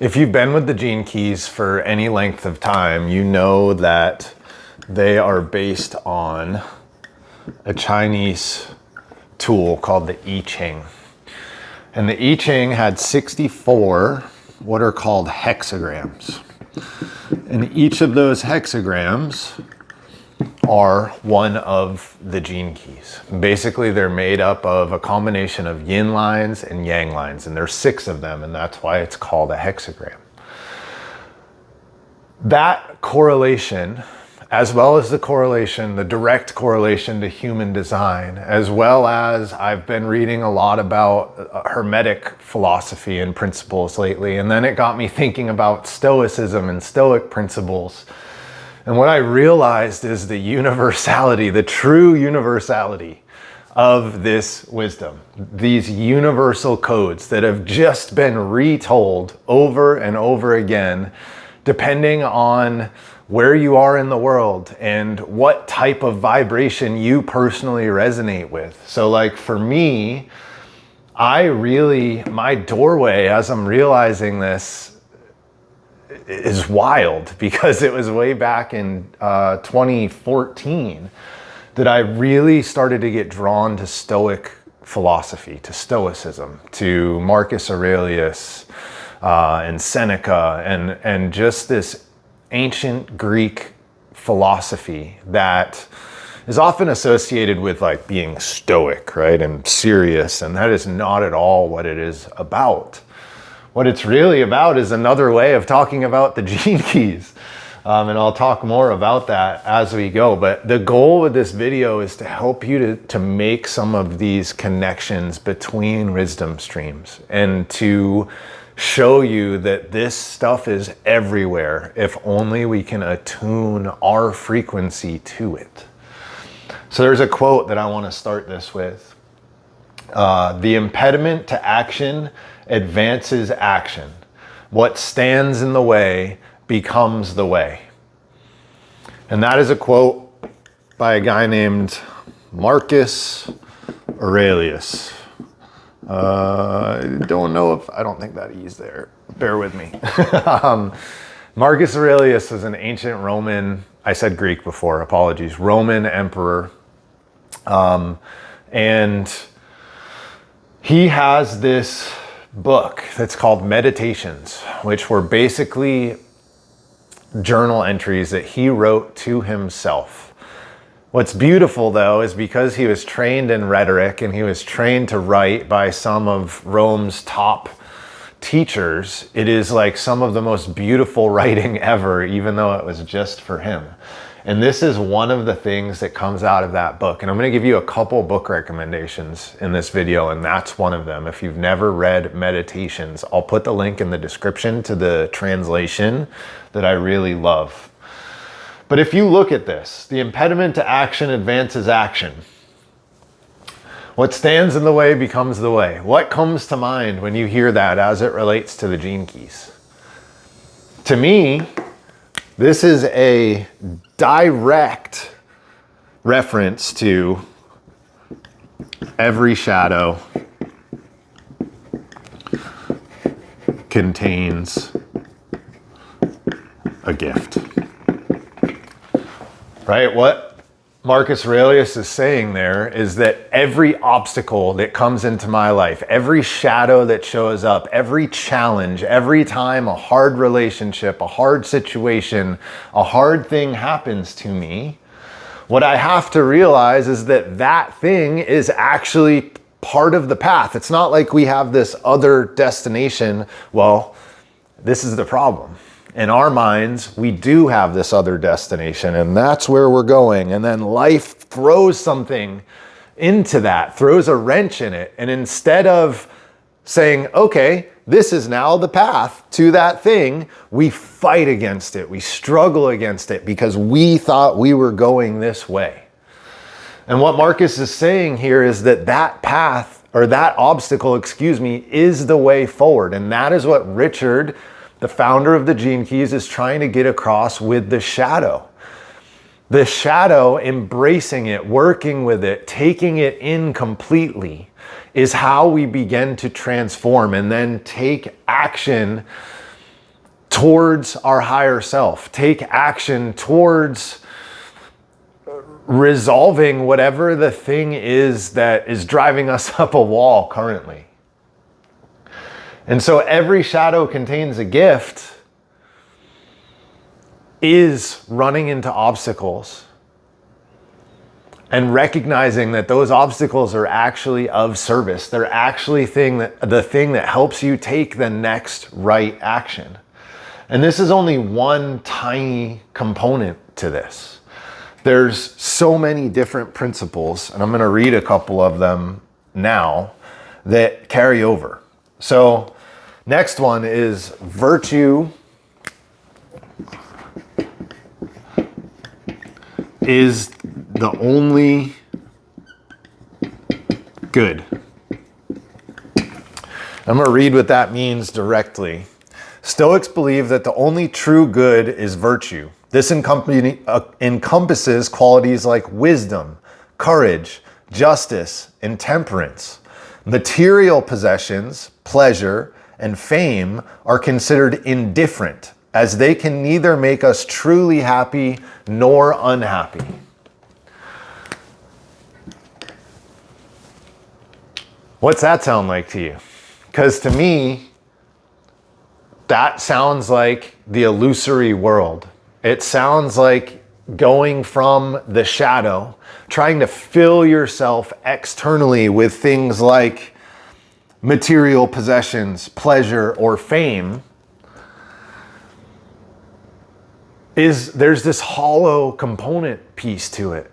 If you've been with the Gene Keys for any length of time, you know that they are based on a Chinese tool called the I Ching. And the I Ching had 64 what are called hexagrams. And each of those hexagrams are one of the Gene Keys. Basically, they're made up of a combination of yin lines and yang lines, and there's 6 of them, and that's why it's called a hexagram. That correlation, as well as the direct correlation to human design, as well as I've been reading a lot about Hermetic philosophy and principles lately, and then it got me thinking about Stoicism and Stoic principles. And what I realized is the universality, the true universality of this wisdom. These universal codes that have just been retold over and over again, depending on where you are in the world and what type of vibration you personally resonate with. So like for me, my doorway as I'm realizing this is wild, because it was way back in 2014 that I really started to get drawn to Stoic philosophy, to Stoicism, to Marcus Aurelius and Seneca, and just this ancient Greek philosophy that is often associated with like being stoic, right, and serious, and that is not at all what it is about. What it's really about is another way of talking about the Gene Keys. And I'll talk more about that as we go. But the goal with this video is to help you to make some of these connections between wisdom streams and to show you that this stuff is everywhere if only we can attune our frequency to it. So there's a quote that I want to start this with. The impediment to action advances action. What stands in the way becomes the way. And that is a quote by a guy named Marcus Aurelius. I don't think that E's there. Bear with me. Marcus Aurelius is an ancient Roman, I said Greek before, apologies, Roman emperor. And he has this book that's called Meditations, which were basically journal entries that he wrote to himself. What's beautiful though is because he was trained in rhetoric and he was trained to write by some of Rome's top teachers, it is like some of the most beautiful writing ever, even though it was just for him. And this is one of the things that comes out of that book. And I'm going to give you a couple book recommendations in this video, and that's one of them. If you've never read Meditations, I'll put the link in the description to the translation that I really love. But if you look at this, the impediment to action advances action. What stands in the way becomes the way. What comes to mind when you hear that as it relates to the Gene Keys? To me, this is a direct reference to every shadow contains a gift. Right? What Marcus Aurelius is saying there is that every obstacle that comes into my life, every shadow that shows up, every challenge, every time a hard relationship, a hard situation, a hard thing happens to me, what I have to realize is that that thing is actually part of the path. It's not like we have this other destination. Well, this is the problem. In our minds, we do have this other destination, and that's where we're going. And then life throws something into that, throws a wrench in it. And instead of saying, okay, this is now the path to that thing, we fight against it. We struggle against it because we thought we were going this way. And what Marcus is saying here is that that path, or that obstacle, is the way forward. And that is what Richard, the founder of the Gene Keys, is trying to get across with the shadow. The shadow, embracing it, working with it, taking it in completely, is how we begin to transform and then take action towards our higher self, take action towards resolving whatever the thing is that is driving us up a wall currently. And so every shadow contains a gift is running into obstacles and recognizing that those obstacles are actually of service. They're actually the thing that helps you take the next right action. And this is only one tiny component to this. There's so many different principles, and I'm going to read a couple of them now that carry over. So next one is virtue is the only good. I'm going to read what that means directly. Stoics believe that the only true good is virtue. This encompasses qualities like wisdom, courage, justice, and temperance. Material possessions, pleasure, and fame are considered indifferent, as they can neither make us truly happy nor unhappy. What's that sound like to you? Because to me, that sounds like the illusory world. It sounds like going from the shadow, trying to fill yourself externally with things like material possessions, pleasure, or fame. There's this hollow component piece to it,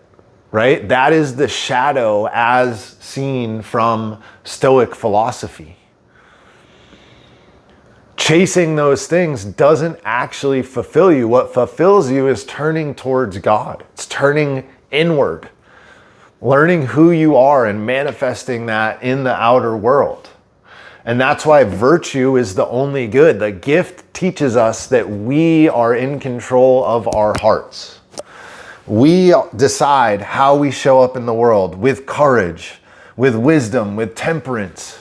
right? That is the shadow as seen from Stoic philosophy. Chasing those things doesn't actually fulfill you. What fulfills you is turning towards God. It's turning inward, learning who you are and manifesting that in the outer world. And that's why virtue is the only good. The gift teaches us that we are in control of our hearts. We decide how we show up in the world with courage, with wisdom, with temperance.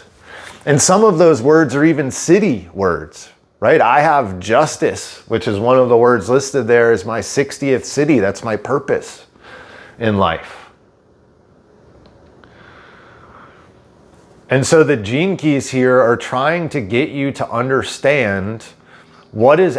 And some of those words are even city words, right? I have justice, which is one of the words listed there as my 60th city. That's my purpose in life. And so the gene keys here are trying to get you to understand what is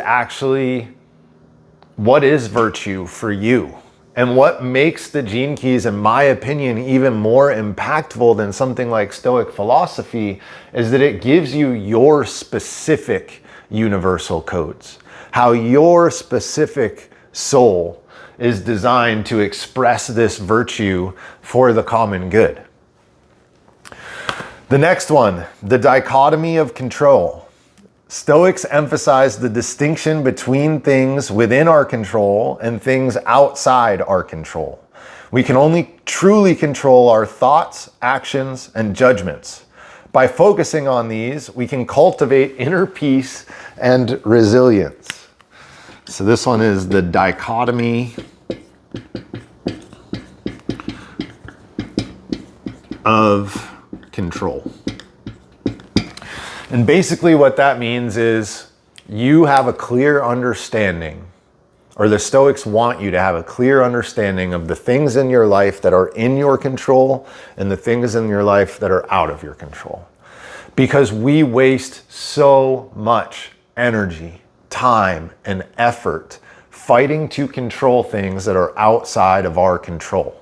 virtue for you. And what makes the gene keys, in my opinion, even more impactful than something like Stoic philosophy is that it gives you your specific universal codes. How your specific soul is designed to express this virtue for the common good. The next one, the dichotomy of control. Stoics emphasize the distinction between things within our control and things outside our control. We can only truly control our thoughts, actions, and judgments. By focusing on these, we can cultivate inner peace and resilience. So this one is the dichotomy of control. And basically what that means is you have a clear understanding, or the Stoics want you to have a clear understanding of the things in your life that are in your control and the things in your life that are out of your control. Because we waste so much energy, time, and effort fighting to control things that are outside of our control.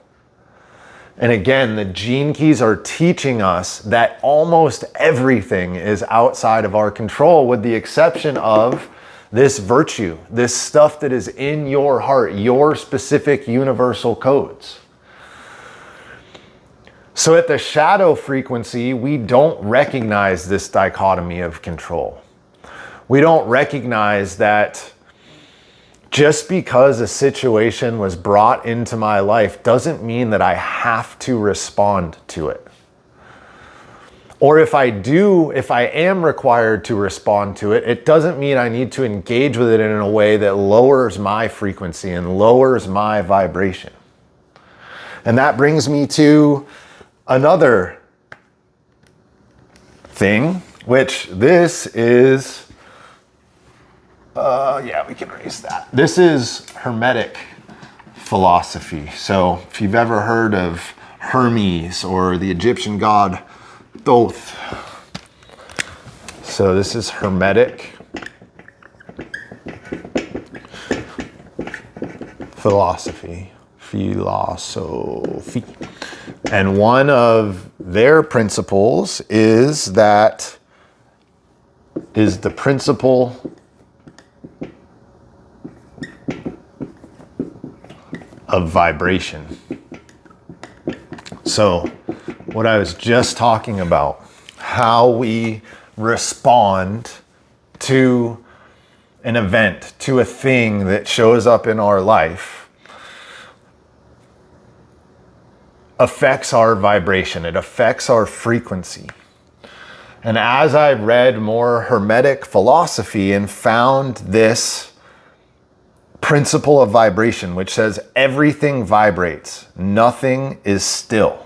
And again, the gene keys are teaching us that almost everything is outside of our control, with the exception of this virtue, this stuff that is in your heart, your specific universal codes. So at the shadow frequency, we don't recognize this dichotomy of control. We don't recognize that just because a situation was brought into my life doesn't mean that I have to respond to it. Or if I am required to respond to it, it doesn't mean I need to engage with it in a way that lowers my frequency and lowers my vibration. And that brings me to another thing, which this is Yeah, we can erase that. This is Hermetic philosophy. So if you've ever heard of Hermes or the Egyptian god Thoth. So this is Hermetic philosophy. And one of their principles is the principle of vibration. So what I was just talking about, how we respond to an event, to a thing that shows up in our life, affects our vibration. It affects our frequency. And as I read more Hermetic philosophy and found this principle of vibration, which says everything vibrates, nothing is still.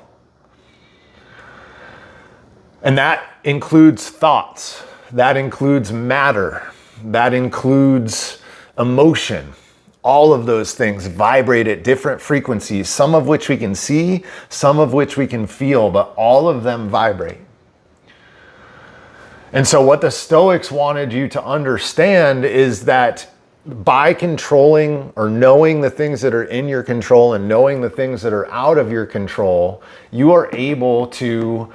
And that includes thoughts, that includes matter, that includes emotion. All of those things vibrate at different frequencies, some of which we can see, some of which we can feel, but all of them vibrate. And so what the Stoics wanted you to understand is that by controlling or knowing the things that are in your control and knowing the things that are out of your control, you are able to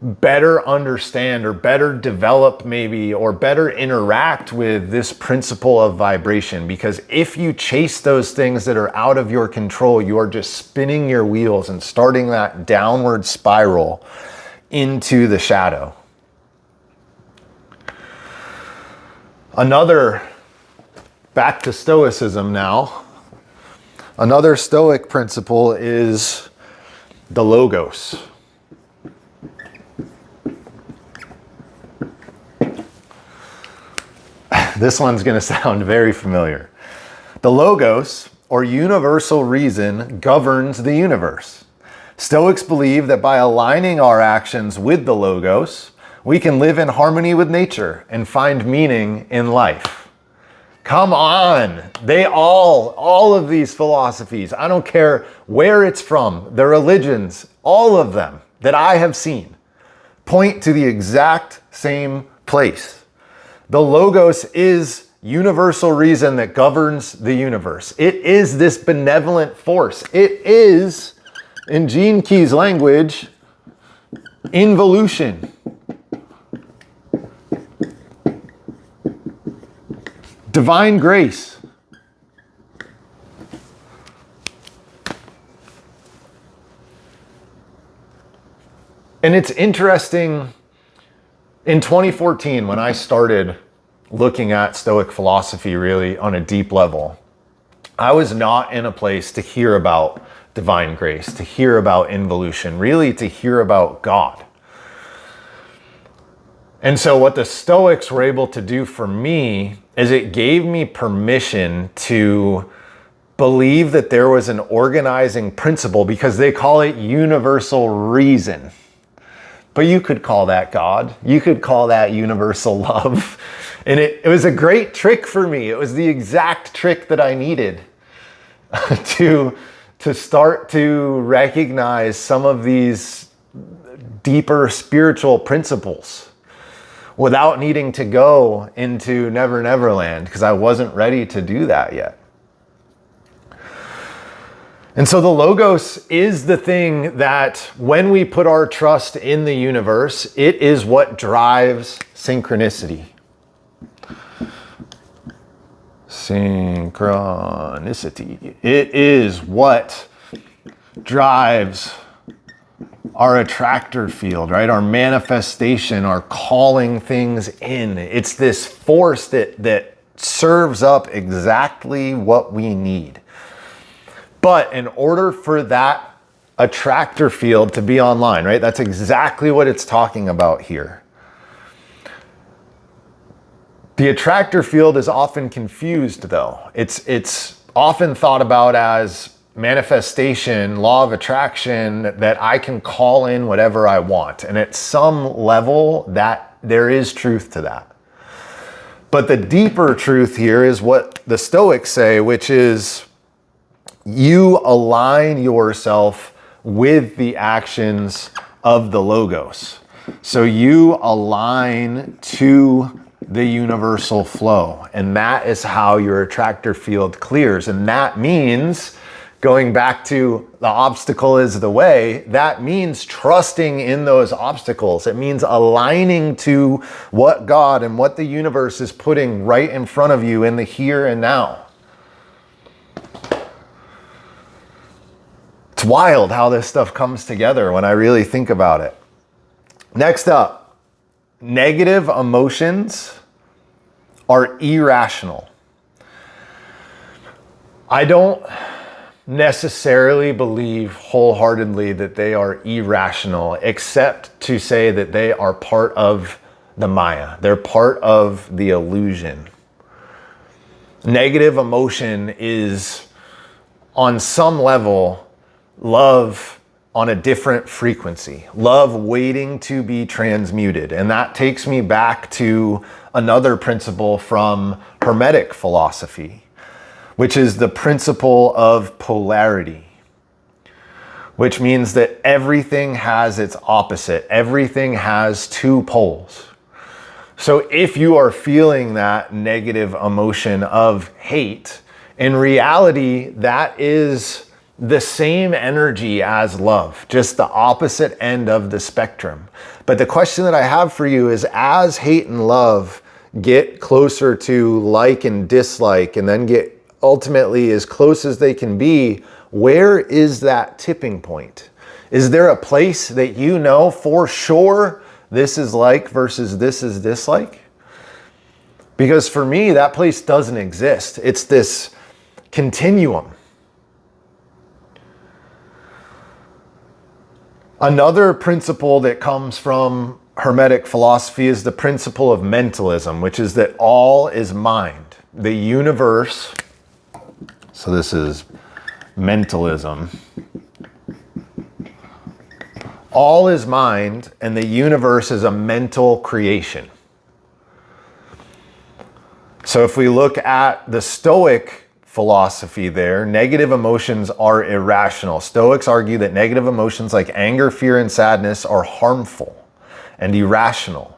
better understand or better develop maybe or better interact with this principle of vibration. Because if you chase those things that are out of your control, you are just spinning your wheels and starting that downward spiral into the shadow. Back to Stoicism now. Another Stoic principle is the Logos. This one's going to sound very familiar. The Logos, or universal reason, governs the universe. Stoics believe that by aligning our actions with the Logos, we can live in harmony with nature and find meaning in life. Come on. All of these philosophies, I don't care where it's from, the religions, all of them that I have seen, point to the exact same place. The Logos is universal reason that governs the universe. It is this benevolent force. It is, in Gene Key's language, involution. Divine grace. And it's interesting, in 2014, when I started looking at Stoic philosophy really on a deep level, I was not in a place to hear about divine grace, to hear about involution, really to hear about God. And so what the Stoics were able to do for me is it gave me permission to believe that there was an organizing principle, because they call it universal reason. But you could call that God. You could call that universal love. And it was a great trick for me. It was the exact trick that I needed to start to recognize some of these deeper spiritual principles without needing to go into Never Never Land, because I wasn't ready to do that yet. And so the Logos is the thing that when we put our trust in the universe, it is what drives synchronicity. Synchronicity. It is what drives our attractor field, right? Our manifestation, our calling things in. It's this force that serves up exactly what we need. But in order for that attractor field to be online, right? That's exactly what it's talking about here. The attractor field is often confused though. It's often thought about as manifestation, law of attraction, that I can call in whatever I want. And at some level that there is truth to that. But the deeper truth here is what the Stoics say, which is you align yourself with the actions of the Logos. So you align to the universal flow. And that is how your attractor field clears. And that means, going back to the obstacle is the way, that means trusting in those obstacles. It means aligning to what God and what the universe is putting right in front of you in the here and now. It's wild how this stuff comes together when I really think about it. Next up, negative emotions are irrational. I don't necessarily believe wholeheartedly that they are irrational, except to say that they are part of the Maya. They're part of the illusion. Negative emotion is, on some level, love on a different frequency, love waiting to be transmuted. And that takes me back to another principle from Hermetic philosophy, which is the principle of polarity, which means that everything has its opposite. Everything has two poles. So if you are feeling that negative emotion of hate, in reality, that is the same energy as love, just the opposite end of the spectrum. But the question that I have for you is, as hate and love get closer to like and dislike, and then get ultimately as close as they can be, where is that tipping point? Is there a place that you know for sure this is like versus this is dislike? Because for me, that place doesn't exist. It's this continuum. Another principle that comes from Hermetic philosophy is the principle of mentalism, which is that all is mind. The universe, so this is mentalism. All is mind, and the universe is a mental creation. So if we look at the Stoic philosophy there, negative emotions are irrational. Stoics argue that negative emotions like anger, fear, and sadness are harmful and irrational.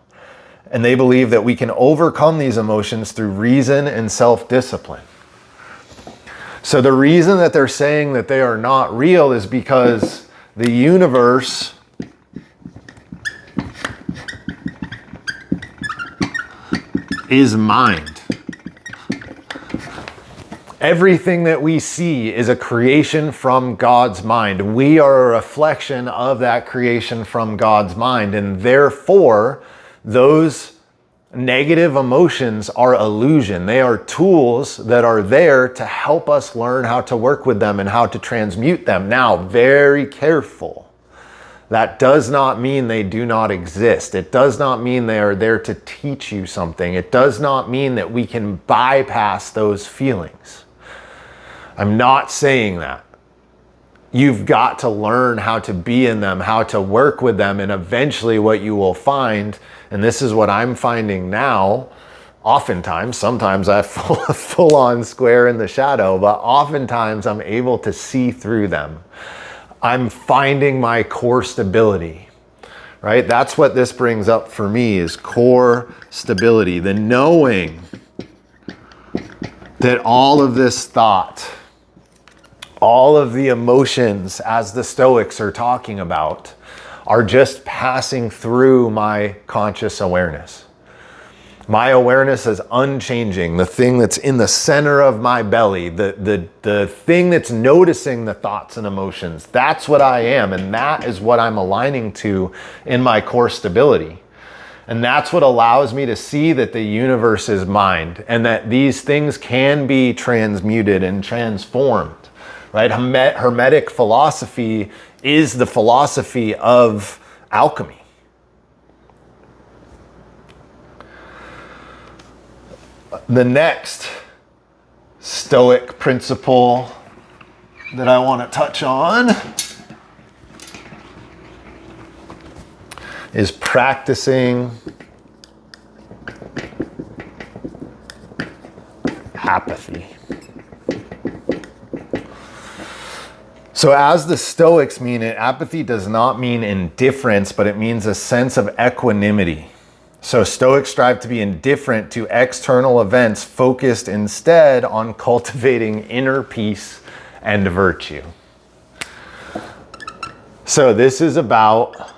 And they believe that we can overcome these emotions through reason and self-discipline. So the reason that they're saying that they are not real is because the universe is mind. Everything that we see is a creation from God's mind. We are a reflection of that creation from God's mind. And therefore, those negative emotions are illusion. They are tools that are there to help us learn how to work with them and how to transmute them. Now, very careful. That does not mean they do not exist. It does not mean they are there to teach you something. It does not mean that we can bypass those feelings. I'm not saying that. You've got to learn how to be in them, how to work with them, and eventually what you will find, and this is what I'm finding now, oftentimes, sometimes I full on square in the shadow, but oftentimes I'm able to see through them. I'm finding my core stability, right? That's what this brings up for me, is core stability, the knowing that all of this thought, all of the emotions, as the Stoics are talking about, are just passing through my conscious awareness. My awareness is unchanging, the thing that's in the center of my belly, the thing that's noticing the thoughts and emotions. That's what I am, and that is what I'm aligning to in my core stability. And that's what allows me to see that the universe is mind, and that these things can be transmuted and transformed. Right? Hermetic philosophy is the philosophy of alchemy. The next Stoic principle that I want to touch on is practicing apathy. So as the Stoics mean it, apathy does not mean indifference, but it means a sense of equanimity. So Stoics strive to be indifferent to external events, focused instead on cultivating inner peace and virtue. So this is about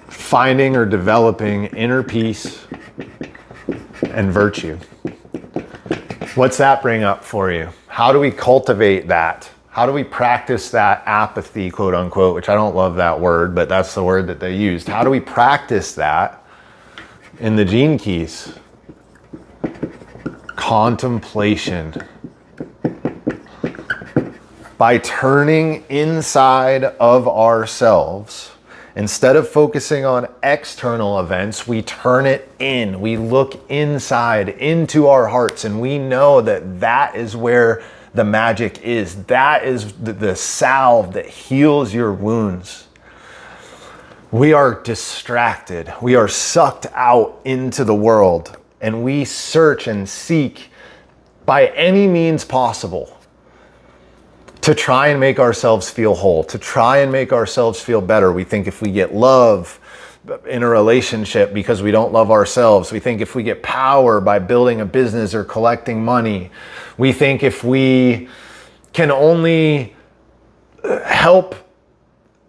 finding or developing inner peace and virtue. What's that bring up for you? How do we cultivate that? How do we practice that apathy, quote unquote, which I don't love that word, but that's the word that they used. How do we practice that in the gene keys? Contemplation. By turning inside of ourselves, instead of focusing on external events, we turn it in. We look inside into our hearts, and we know that that is where the magic is. That is the salve that heals your wounds. We are distracted. We are sucked out into the world, and we search and seek by any means possible to try and make ourselves feel whole, to try and make ourselves feel better. We think if we get love in a relationship because we don't love ourselves. We think if we get power by building a business or collecting money. We think if we can only help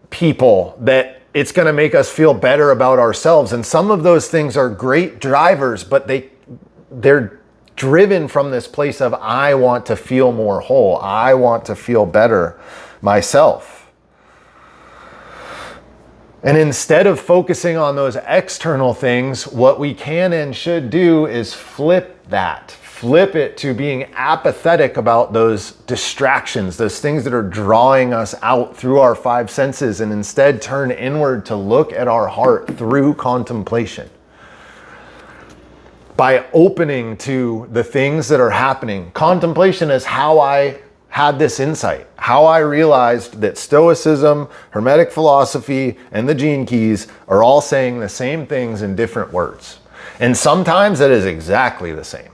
people that it's going to make us feel better about ourselves. And some of those things are great drivers, but they're driven from this place of, I want to feel more whole. I want to feel better myself. And instead of focusing on those external things, what we can and should do is flip that. Flip it to being apathetic about those distractions, those things that are drawing us out through our five senses, and instead turn inward to look at our heart through contemplation. By opening to the things that are happening. Contemplation is how I had this insight, how I realized that Stoicism, Hermetic philosophy, and the Gene Keys are all saying the same things in different words. And sometimes it is exactly the same.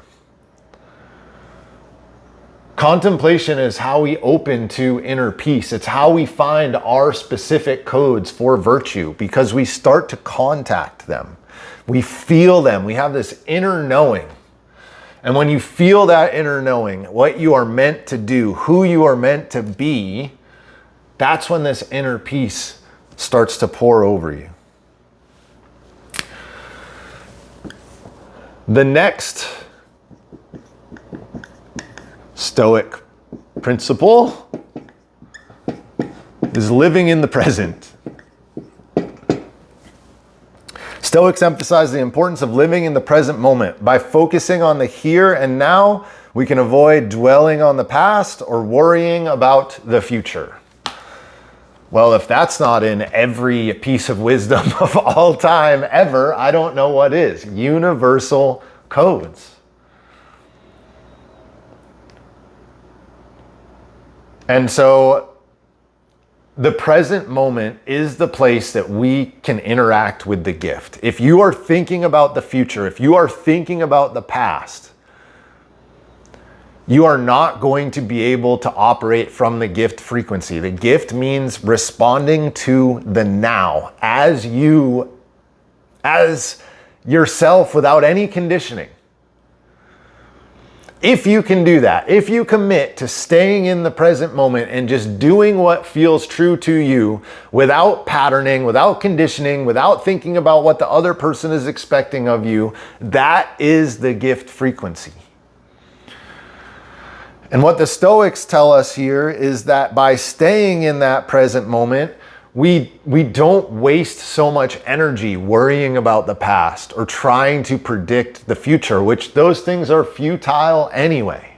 Contemplation is how we open to inner peace. It's how we find our specific codes for virtue, because we start to contact them. We feel them. We have this inner knowing. And when you feel that inner knowing, what you are meant to do, who you are meant to be, that's when this inner peace starts to pour over you. The next Stoic principle is living in the present. Stoics emphasize the importance of living in the present moment. By focusing on the here and now, we can avoid dwelling on the past or worrying about the future. Well, if that's not in every piece of wisdom of all time ever, I don't know what is. Universal codes. And so the present moment is the place that we can interact with the gift. If you are thinking about the future, if you are thinking about the past, you are not going to be able to operate from the gift frequency. The gift means responding to the now as yourself without any conditioning. If you can do that, if you commit to staying in the present moment and just doing what feels true to you without patterning, without conditioning, without thinking about what the other person is expecting of you, that is the gift frequency. And what the Stoics tell us here is that by staying in that present moment, we don't waste so much energy worrying about the past or trying to predict the future, which those things are futile anyway.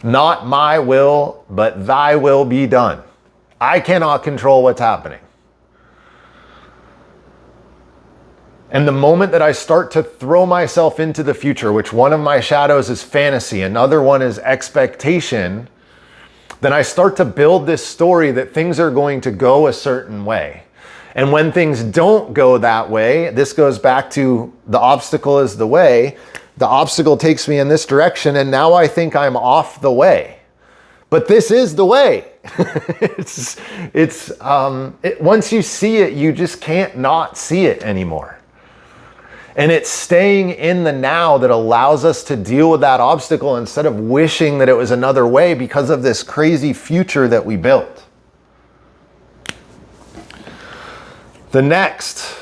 Not my will, but thy will be done. I cannot control what's happening. And the moment that I start to throw myself into the future, which one of my shadows is fantasy, another one is expectation, then I start to build this story that things are going to go a certain way. And when things don't go that way, this goes back to the obstacle is the way. The obstacle takes me in this direction, and now I think I'm off the way. But this is the way. Once you see it, you just can't not see it anymore. And it's staying in the now that allows us to deal with that obstacle instead of wishing that it was another way because of this crazy future that we built. The next,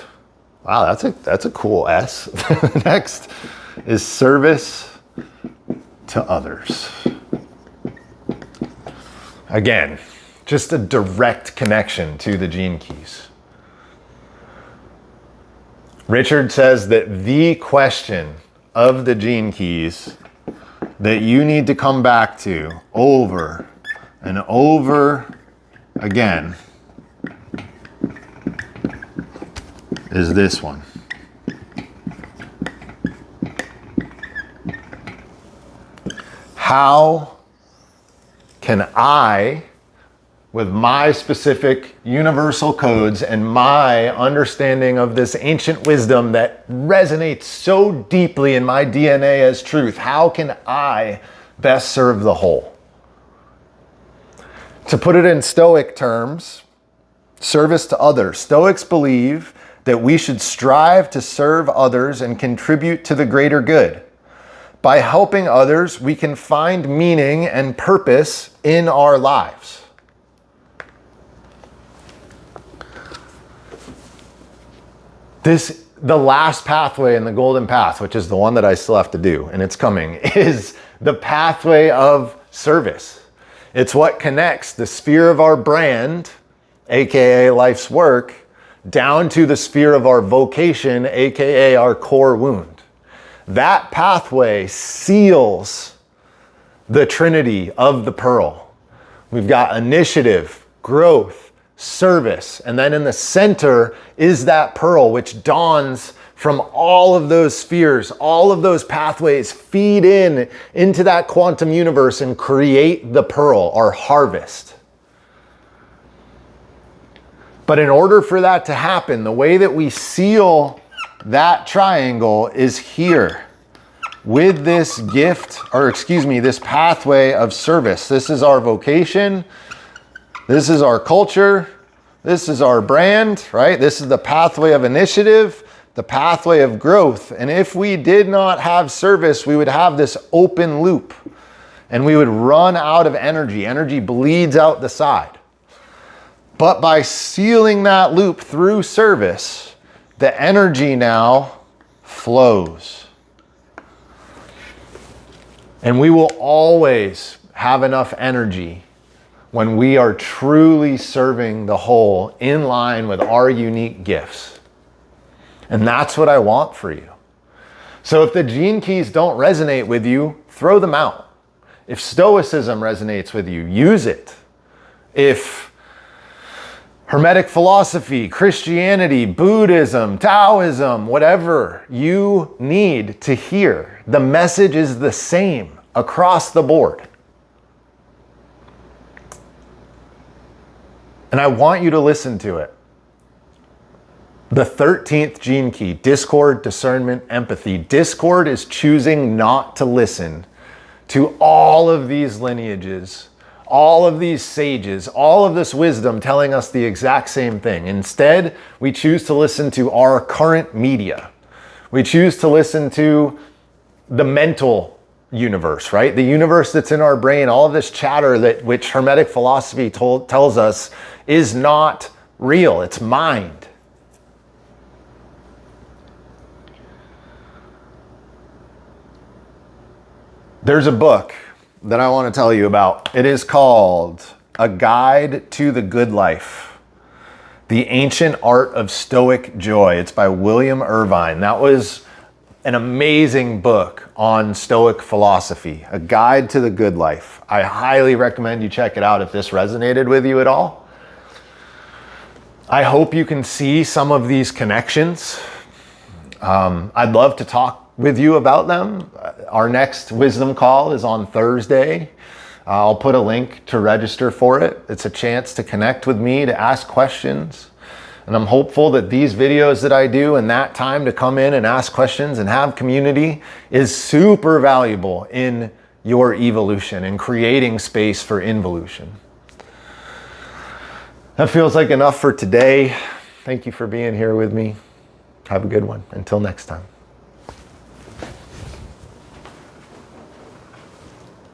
wow, that's a cool S. The next is service to others. Again, just a direct connection to the gene keys. Richard says that the question of the gene keys that you need to come back to over and over again is this one. How can I, with my specific universal codes and my understanding of this ancient wisdom that resonates so deeply in my DNA as truth, how can I best serve the whole? To put it in Stoic terms, service to others. Stoics believe that we should strive to serve others and contribute to the greater good. By helping others, we can find meaning and purpose in our lives. The last pathway in the golden path, which is the one that I still have to do, and it's coming, is the pathway of service. It's what connects the sphere of our brand, aka life's work, down to the sphere of our vocation, aka our core wound. That pathway seals the trinity of the pearl. We've got initiative, growth, service, and then in the center is that pearl, which dawns from all of those spheres. All of those pathways feed into that quantum universe and create the pearl, our harvest. But in order for that to happen, the way that we seal that triangle is here with this this pathway of service. This is our vocation. This is our culture. This is our brand, right? This is the pathway of initiative, the pathway of growth. And if we did not have service, we would have this open loop and we would run out of energy. Energy bleeds out the side. But by sealing that loop through service, the energy now flows. And we will always have enough energy when we are truly serving the whole in line with our unique gifts. And that's what I want for you. So if the gene keys don't resonate with you, throw them out. If Stoicism resonates with you, use it. If Hermetic philosophy, Christianity, Buddhism, Taoism, whatever you need to hear, the message is the same across the board. And I want you to listen to it. The 13th gene key, discord, discernment, empathy. Discord is choosing not to listen to all of these lineages, all of these sages, all of this wisdom telling us the exact same thing. Instead, we choose to listen to our current media. We choose to listen to the mental universe, right? The universe that's in our brain, all of this chatter which Hermetic philosophy tells us is not real, it's mind. There's a book that I want to tell you about. It is called A Guide to the Good Life, The Ancient Art of Stoic Joy. It's by William Irvine. That was an amazing book on Stoic philosophy, A Guide to the Good Life. I highly recommend you check it out if this resonated with you at all. I hope you can see some of these connections. I'd love to talk with you about them. Our next wisdom call is on Thursday. I'll put a link to register for it. It's a chance to connect with me, to ask questions. And I'm hopeful that these videos that I do and that time to come in and ask questions and have community is super valuable in your evolution and creating space for involution. That feels like enough for today. Thank you for being here with me. Have a good one. Until next time.